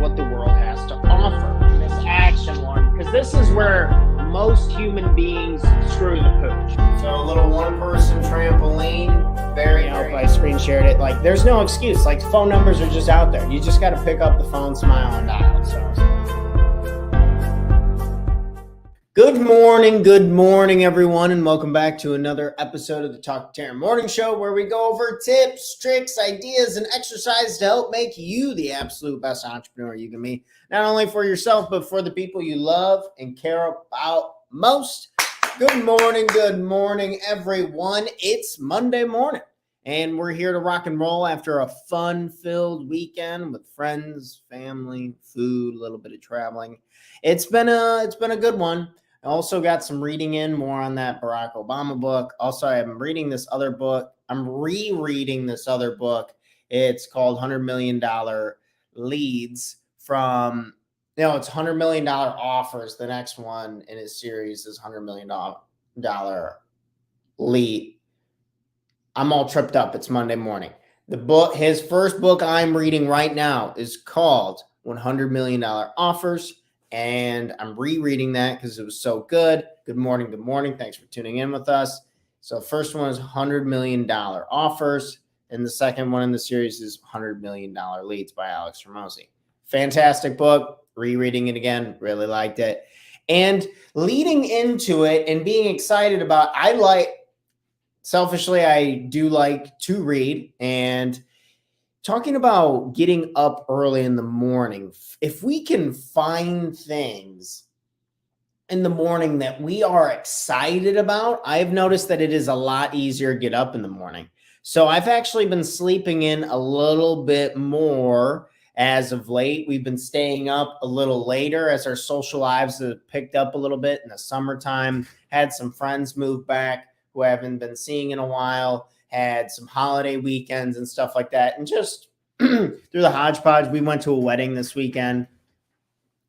what the world has to offer in this action one, because this is where most human beings screw the pooch. So a little one-person trampoline. Very, I screen shared it. Like, there's no excuse. Like, phone numbers are just out there. You just got to pick up the phone, smile, and dial. So. Good morning, everyone, and welcome back to another episode of the Talk to Taryn Morning Show, where we go over tips, tricks, ideas, and exercises to help make you the absolute best entrepreneur you can be, not only for yourself, but for the people you love and care about most. Good morning, everyone. It's Monday morning, and we're here to rock and roll after a fun-filled weekend with friends, family, food, a little bit of traveling. It's been a good one. I also got some reading in, more on that Barack Obama book. Also, I'm reading this other book. I'm rereading this other book. It's called $100 Million Leads from, it's $100 Million Offers. The next one in his series is $100 Million Lead. I'm all tripped up. It's Monday morning. His first book I'm reading right now is called $100 Million Offers. And I'm rereading that because it was so good. Good morning. Thanks for tuning in with us. So first one is $100 Million Offers. And the second one in the series is $100 Million Leads by Alex Hormozi. Fantastic book. Rereading it again. Really liked it. And leading into it and being excited about, selfishly, I do like to read, and talking about getting up early in the morning, if we can find things in the morning that we are excited about, I've noticed that it is a lot easier to get up in the morning. So I've actually been sleeping in a little bit more as of late. We've been staying up a little later as our social lives have picked up a little bit in the summertime. Had some friends move back who I haven't been seeing in a while. Had some holiday weekends and stuff like that. And just through the hodgepodge, we went to a wedding this weekend.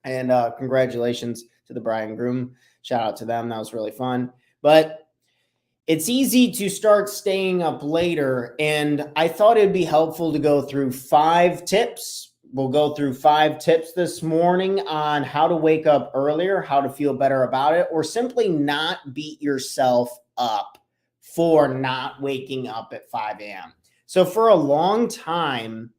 And congratulations to the bride and groom. Shout out to them. That was really fun. But it's easy to start staying up later. And I thought it'd be helpful to go through 5 tips. We'll go through 5 tips this morning on how to wake up earlier, how to feel better about it, or simply not beat yourself up for not waking up at 5 a.m. So for a long time,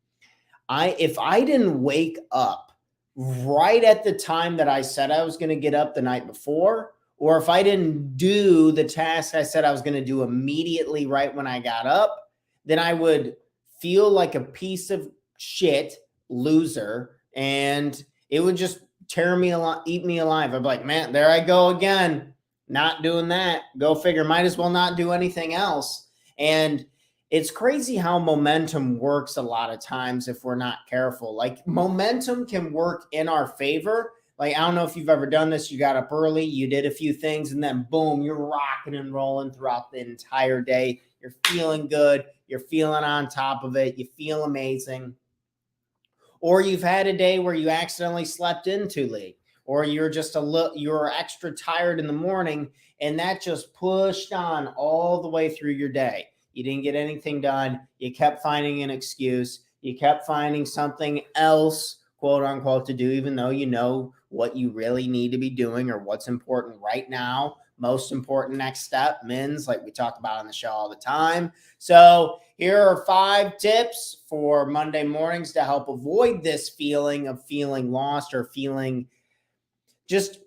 if I didn't wake up right at the time that I said I was going to get up the night before, or if I didn't do the task I said I was going to do immediately right when I got up, then I would feel like a piece of shit loser, and it would just tear me alive, eat me alive. I'd be like, man, there I go again. Not doing that. Go figure. Might as well not do anything else. And it's crazy how momentum works a lot of times if we're not careful. Like, momentum can work in our favor. Like, I don't know if you've ever done this. You got up early, you did a few things, and then boom, you're rocking and rolling throughout the entire day. You're feeling good. You're feeling on top of it. You feel amazing. Or you've had a day where you accidentally slept in too late, or you're just you're extra tired in the morning, and that just pushed on all the way through your day. You didn't get anything done. You kept finding an excuse. You kept finding something else, quote unquote, to do, even though you know what you really need to be doing or what's important right now. Most important next step, MINS, like we talk about on the show all the time. So here are 5 tips for Monday mornings to help avoid this feeling of feeling lost or feeling just,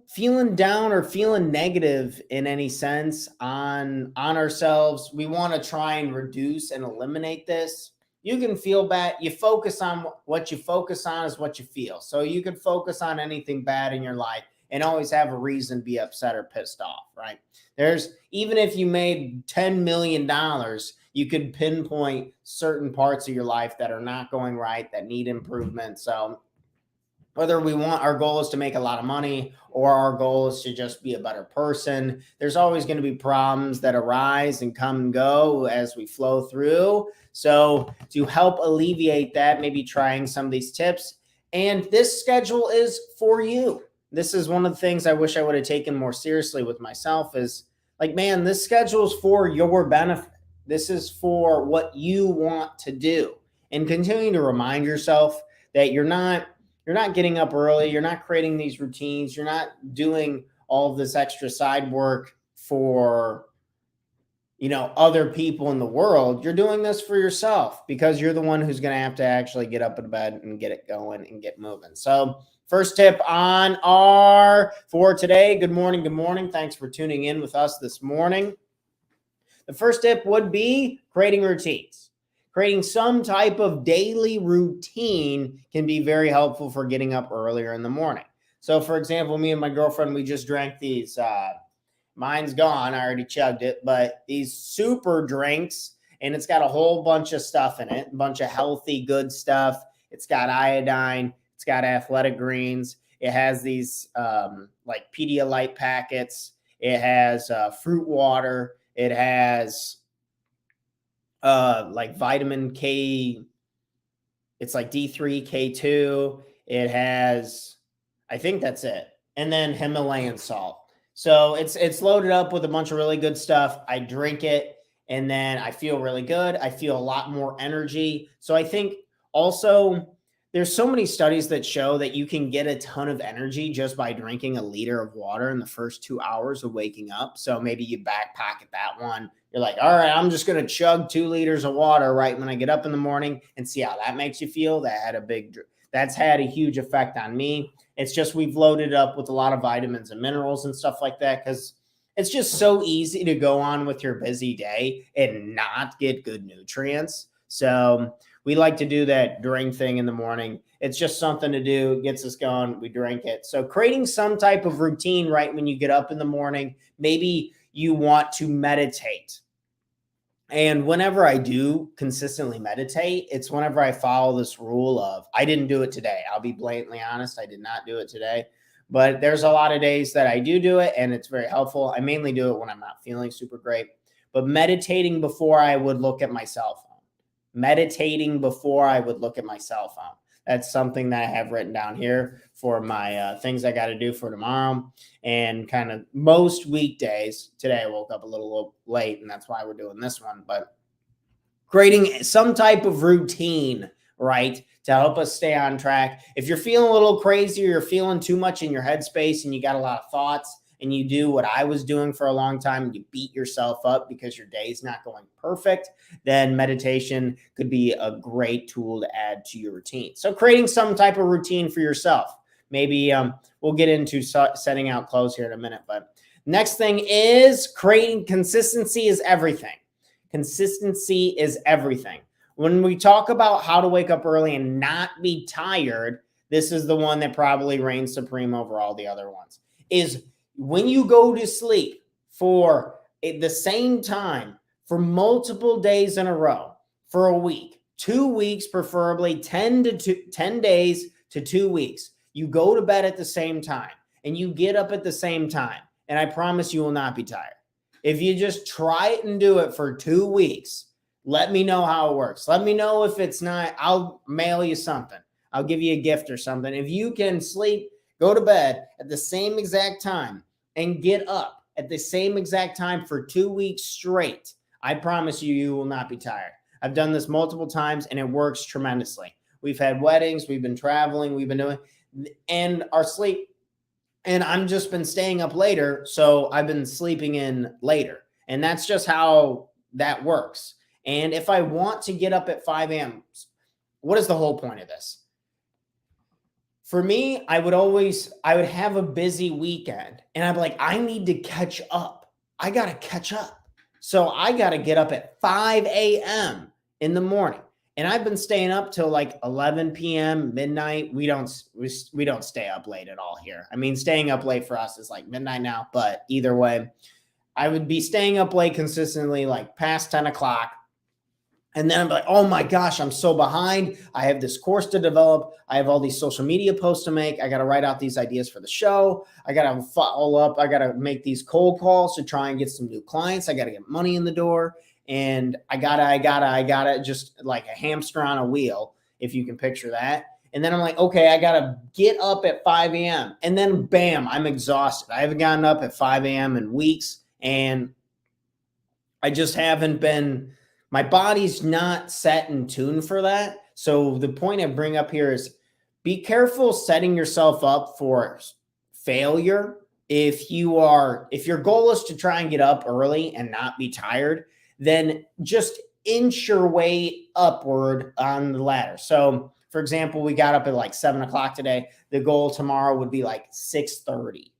feeling down or feeling negative in any sense on ourselves. We want to try and reduce and eliminate this. You can feel bad. You focus on what you focus on is what you feel. So you can focus on anything bad in your life and always have a reason to be upset or pissed off, right? Even if you made $10 million, you could pinpoint certain parts of your life that are not going right, that need improvement. So whether our goal is to make a lot of money or our goal is to just be a better person, there's always going to be problems that arise and come and go as we flow through. So to help alleviate that, maybe trying some of these tips. And this schedule is for you. This is one of the things I wish I would have taken more seriously with myself is like, man, this schedule is for your benefit. This is for what you want to do. And continuing to remind yourself that you're not getting up early, you're not creating these routines, you're not doing all of this extra side work for other people in the world. You're doing this for yourself because you're the one who's going to have to actually get up in bed and get it going and get moving. So first tip on for today. Good morning. Good morning. Thanks for tuning in with us this morning. The first tip would be creating routines. Creating some type of daily routine can be very helpful for getting up earlier in the morning. So for example, me and my girlfriend, we just drank these, mine's gone, I already chugged it, but these super drinks, and it's got a whole bunch of stuff in it, a bunch of healthy, good stuff. It's got iodine, it's got athletic greens. It has these like Pedialyte packets. It has fruit water. It has like vitamin K. It's like D3, K2. It has, I think that's it. And then Himalayan salt. So it's loaded up with a bunch of really good stuff. I drink it and then I feel really good. I feel a lot more energy. So I think also there's so many studies that show that you can get a ton of energy just by drinking a liter of water in the first 2 hours of waking up. So maybe you backpack at that one. You're like, all right, I'm just going to chug 2 liters of water right when I get up in the morning and see how that makes you feel. That's had a huge effect on me. It's just we've loaded up with a lot of vitamins and minerals and stuff like that because it's just so easy to go on with your busy day and not get good nutrients. So we like to do that drink thing in the morning. It's just something to do, gets us going, we drink it. So creating some type of routine right when you get up in the morning, maybe you want to meditate. And whenever I do consistently meditate, it's whenever I follow this rule of, I didn't do it today. I'll be blatantly honest. I did not do it today, but there's a lot of days that I do it and it's very helpful. I mainly do it when I'm not feeling super great, but meditating before I would look at my cell phone. Meditating before I would look at my cell phone. That's something that I have written down here for my things I got to do for tomorrow. And kind of most weekdays, today I woke up a little late and that's why we're doing this one, but creating some type of routine, right, to help us stay on track. If you're feeling a little crazy or you're feeling too much in your headspace and you got a lot of thoughts and you do what I was doing for a long time, and you beat yourself up because your day's not going perfect, then meditation could be a great tool to add to your routine. So creating some type of routine for yourself. Maybe we'll get into setting out clothes here in a minute, but next thing is creating consistency is everything. Consistency is everything. When we talk about how to wake up early and not be tired, this is the one that probably reigns supreme over all the other ones, is when you go to sleep for the same time for multiple days in a row, for a week, 2 weeks, preferably 10 days to 2 weeks, you go to bed at the same time and you get up at the same time. And I promise you will not be tired. If you just try it and do it for 2 weeks, let me know how it works. Let me know if it's not, I'll mail you something. I'll give you a gift or something. If you can sleep, go to bed at the same exact time and get up at the same exact time for 2 weeks straight, I promise you, you will not be tired. I've done this multiple times and it works tremendously. We've had weddings, we've been traveling, we've been doing, and our sleep, and I'm just been staying up later. So I've been sleeping in later, and that's just how that works. And if I want to get up at 5 a.m., what is the whole point of this? For me, I would have a busy weekend and I'm like, I need to catch up. I got to catch up. So I got to get up at 5 a.m. in the morning. And I've been staying up till like 11 p.m., midnight. We don't stay up late at all here. I mean, staying up late for us is like midnight now, but either way, I would be staying up late consistently, like past 10 o'clock. And then I'm like, oh my gosh, I'm so behind. I have this course to develop. I have all these social media posts to make. I got to write out these ideas for the show. I got to follow up. I got to make these cold calls to try and get some new clients. I got to get money in the door. And I gotta just like a hamster on a wheel, if you can picture that. And then I'm like, okay, I gotta get up at 5 a.m. And then bam, I'm exhausted. I haven't gotten up at 5 a.m. in weeks. And I just haven't my body's not set in tune for that. So the point I bring up here is be careful setting yourself up for failure. If your goal is to try and get up early and not be tired, then just inch your way upward on the ladder. So for example, we got up at like 7 o'clock today. The goal tomorrow would be like 6:30.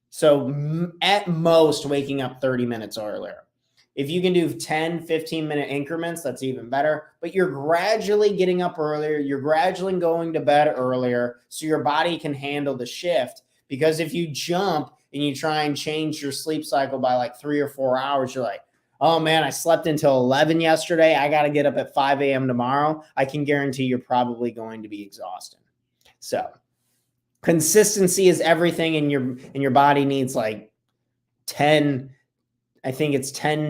So at most waking up 30 minutes earlier. If you can do 10, 15-minute increments, that's even better. But you're gradually getting up earlier. You're gradually going to bed earlier so your body can handle the shift. Because if you jump and you try and change your sleep cycle by like 3 or 4 hours, you're like, oh man, I slept until 11 yesterday. I got to get up at 5 a.m. tomorrow. I can guarantee you're probably going to be exhausted. So consistency is everything, and your body needs like 10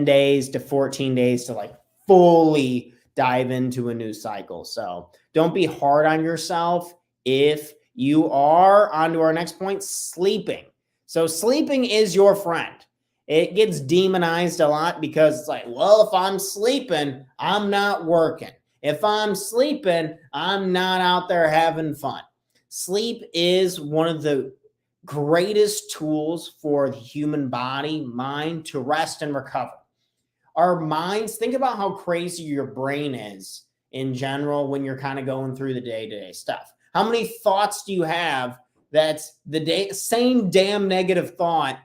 days to 14 days to like fully dive into a new cycle. So don't be hard on yourself. If you are, on to our next point, sleeping. So sleeping is your friend. It gets demonized a lot because it's like, well, if I'm sleeping, I'm not working. If I'm sleeping, I'm not out there having fun. Sleep is one of the greatest tools for the human body, mind to rest and recover. Our minds, think about how crazy your brain is in general when you're kind of going through the day-to-day stuff. How many thoughts do you have that's the same damn negative thought?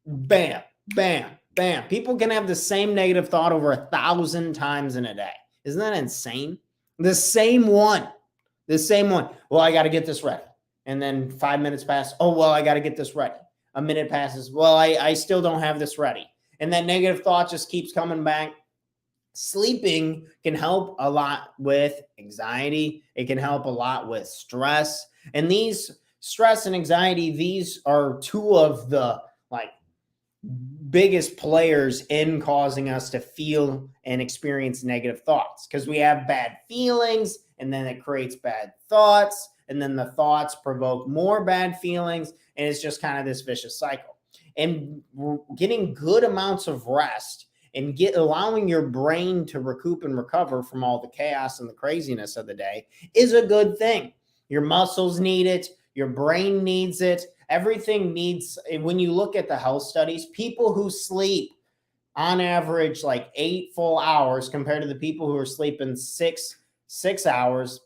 Bam, bam, bam. People can have the same negative thought over 1,000 times in a day. Isn't that insane? The same one. Well, I got to get this ready. And then 5 minutes pass. Oh, well, I got to get this ready. A minute passes. Well, I still don't have this ready. And that negative thought just keeps coming back. Sleeping can help a lot with anxiety. It can help a lot with stress. And these stress and anxiety, these are two of the biggest players in causing us to feel and experience negative thoughts, because we have bad feelings and then it creates bad thoughts. And then the thoughts provoke more bad feelings. And it's just kind of this vicious cycle. And getting good amounts of rest and allowing your brain to recoup and recover from all the chaos and the craziness of the day is a good thing. Your muscles need it. Your brain needs it. Everything needs, when you look at the health studies, people who sleep on average like 8 full hours compared to the people who are sleeping six hours,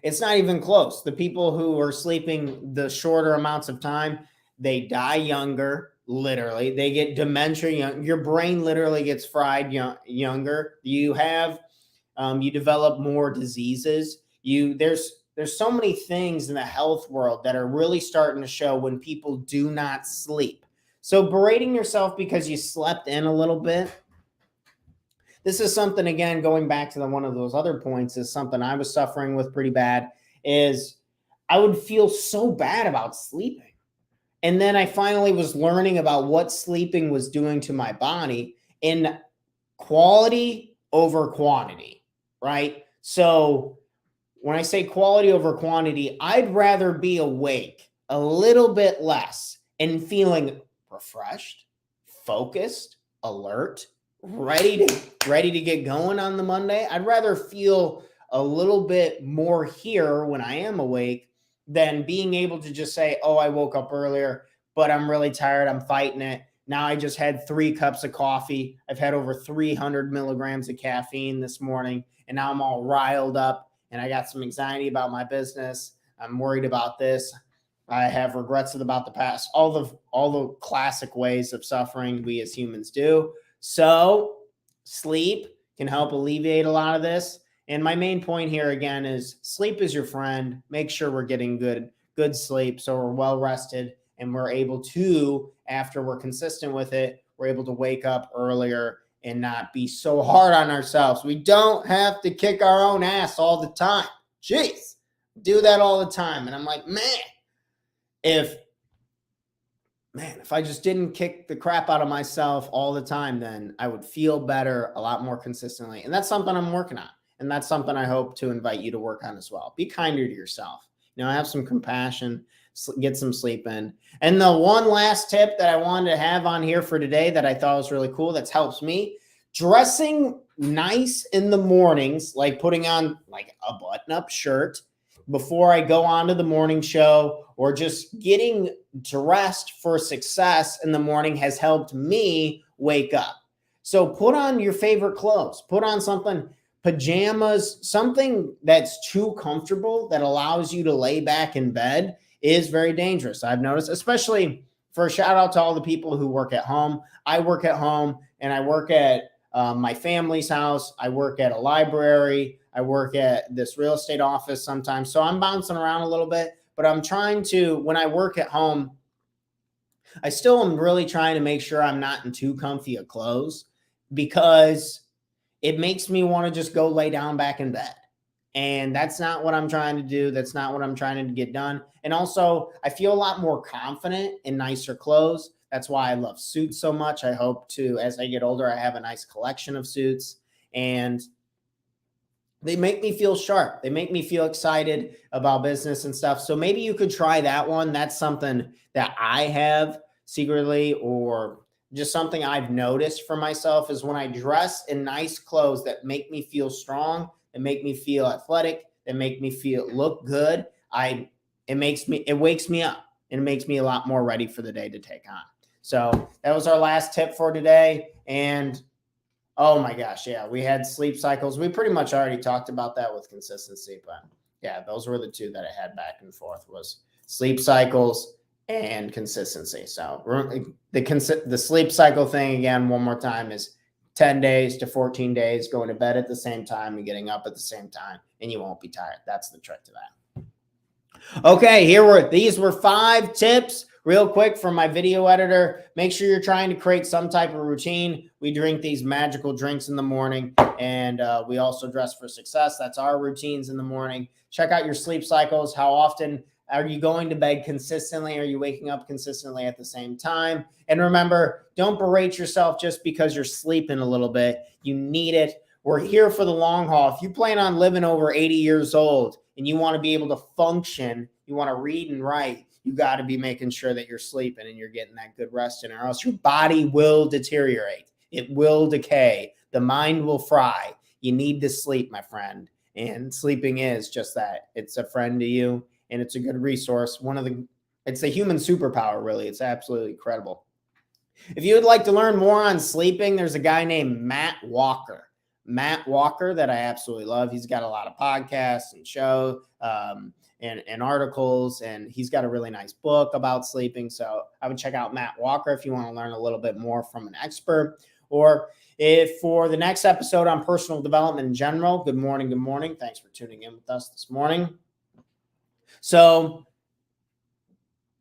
it's not even close. The people who are sleeping the shorter amounts of time, they die younger, literally. They get dementia. Your brain literally gets fried younger. You develop more diseases. There's so many things in the health world that are really starting to show when people do not sleep. So berating yourself because you slept in a little bit, this is something, again, going back to one of those other points, is something I was suffering with pretty bad, is I would feel so bad about sleeping. And then I finally was learning about what sleeping was doing to my body in quality over quantity, right? So when I say quality over quantity, I'd rather be awake a little bit less and feeling refreshed, focused, alert, ready to get going on the Monday. I'd rather feel a little bit more here when I am awake than being able to just say, oh, I woke up earlier, but I'm really tired. I'm fighting it. Now I just had 3 cups of coffee. I've had over 300 milligrams of caffeine this morning, and now I'm all riled up, and I got some anxiety about my business. I'm worried about this. I have regrets about the past, all the classic ways of suffering we as humans do. So sleep can help alleviate a lot of this. And my main point here, again, is sleep is your friend. Make sure we're getting good sleep so we're well rested, and we're able to, after we're consistent with it, we're able to wake up earlier and not be so hard on ourselves. We don't have to kick our own ass all the time. Jeez, do that all the time. And I'm like, if I just didn't kick the crap out of myself all the time, then I would feel better a lot more consistently. And that's something I'm working on. And that's something I hope to invite you to work on as well. Be kinder to yourself. Have some compassion, get some sleep in. And the one last tip that I wanted to have on here for today that I thought was really cool, that's helps me, dressing nice in the mornings, like putting on like a button-up shirt, before I go on to the morning show, or just getting dressed for success in the morning has helped me wake up. So put on your favorite clothes, put on something, pajamas, something that's too comfortable that allows you to lay back in bed is very dangerous. I've noticed, especially for a shout out to all the people who work at home. I work at home and I work at my family's house. I work at a library. I work at this real estate office sometimes. So I'm bouncing around a little bit, but I'm trying to, when I work at home, I still am really trying to make sure I'm not in too comfy of clothes, because it makes me want to just go lay down back in bed. And that's not what I'm trying to do. That's not what I'm trying to get done. And also, I feel a lot more confident in nicer clothes. That's why I love suits so much. I hope to, as I get older, I have a nice collection of suits, and they make me feel sharp. They make me feel excited about business and stuff. So maybe you could try that one. That's something that I have secretly, or just something I've noticed for myself, is when I dress in nice clothes that make me feel strong, that make me feel athletic, that make me feel look good. It wakes me up, and it makes me a lot more ready for the day to take on. So that was our last tip for today. And oh my gosh, yeah, we had sleep cycles. We pretty much already talked about that with consistency, but yeah, those were the two that I had back and forth, was sleep cycles and consistency. So the sleep cycle thing, again, one more time, is 10 days to 14 days, going to bed at the same time and getting up at the same time, and you won't be tired. That's the trick to that. Okay, these were 5 tips real quick from my video editor. Make sure you're trying to create some type of routine. We drink these magical drinks in the morning, and we also dress for success. That's our routines in the morning. Check out your sleep cycles. How often are you going to bed consistently? Are you waking up consistently at the same time? And remember, don't berate yourself just because you're sleeping a little bit. You need it. We're here for the long haul. If you plan on living over 80 years old and you want to be able to function, you want to read and write, you got to be making sure that you're sleeping and you're getting that good rest in, or else your body will deteriorate. It will decay. The mind will fry. You need to sleep, my friend. And sleeping is just that. It's a friend to you, and it's a good resource. It's a human superpower, really. It's absolutely incredible. If you would like to learn more on sleeping, there's a guy named Matt Walker that I absolutely love. He's got a lot of podcasts and shows and articles, and he's got a really nice book about sleeping. So I would check out Matt Walker if you want to learn a little bit more from an expert. Or if for the next episode on personal development in general, good morning. Thanks for tuning in with us this morning. So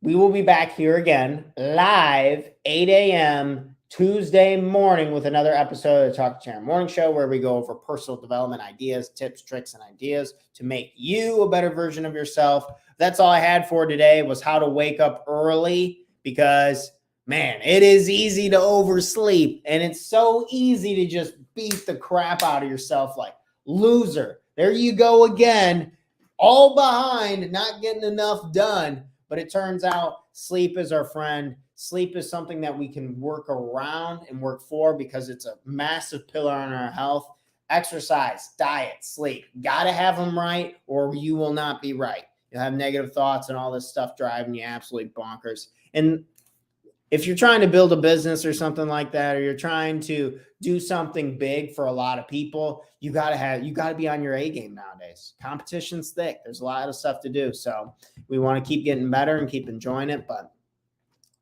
we will be back here again live 8 a.m. Tuesday morning with another episode of the Talk to Chair Morning Show, where we go over personal development ideas, tips, tricks, and ideas to make you a better version of yourself. That's all I had for today, was how to wake up early, because man, it is easy to oversleep, and it's so easy to just beat the crap out of yourself like loser. There you go again, all behind, not getting enough done. But it turns out sleep is our friend. Sleep is something that we can work around and work for, because it's a massive pillar in our health. Exercise, diet, sleep. Got to have them right, or you will not be right. You'll have negative thoughts and all this stuff driving you absolutely bonkers. And if you're trying to build a business or something like that, or you're trying to do something big for a lot of people, you got to be on your A game nowadays. Competition's thick. There's a lot of stuff to do. So we want to keep getting better and keep enjoying it. But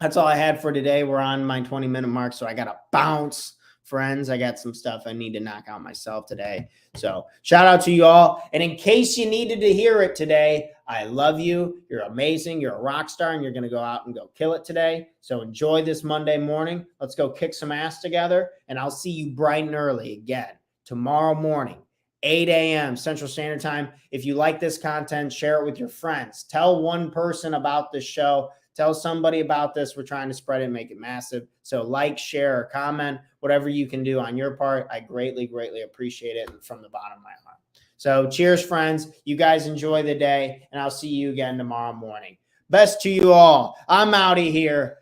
that's all I had for today. We're on my 20-minute mark, so I got to bounce, friends. I got some stuff I need to knock out myself today. So shout out to you all. And in case you needed to hear it today, I love you. You're amazing. You're a rock star, and you're going to go out and go kill it today. So enjoy this Monday morning. Let's go kick some ass together, and I'll see you bright and early again tomorrow morning, 8 a.m. Central Standard Time. If you like this content, share it with your friends. Tell one person about this show. Tell somebody about this. We're trying to spread it and make it massive. So like, share, or comment, whatever you can do on your part. I greatly, greatly appreciate it from the bottom of my heart. So cheers, friends. You guys enjoy the day, and I'll see you again tomorrow morning. Best to you all. I'm out of here.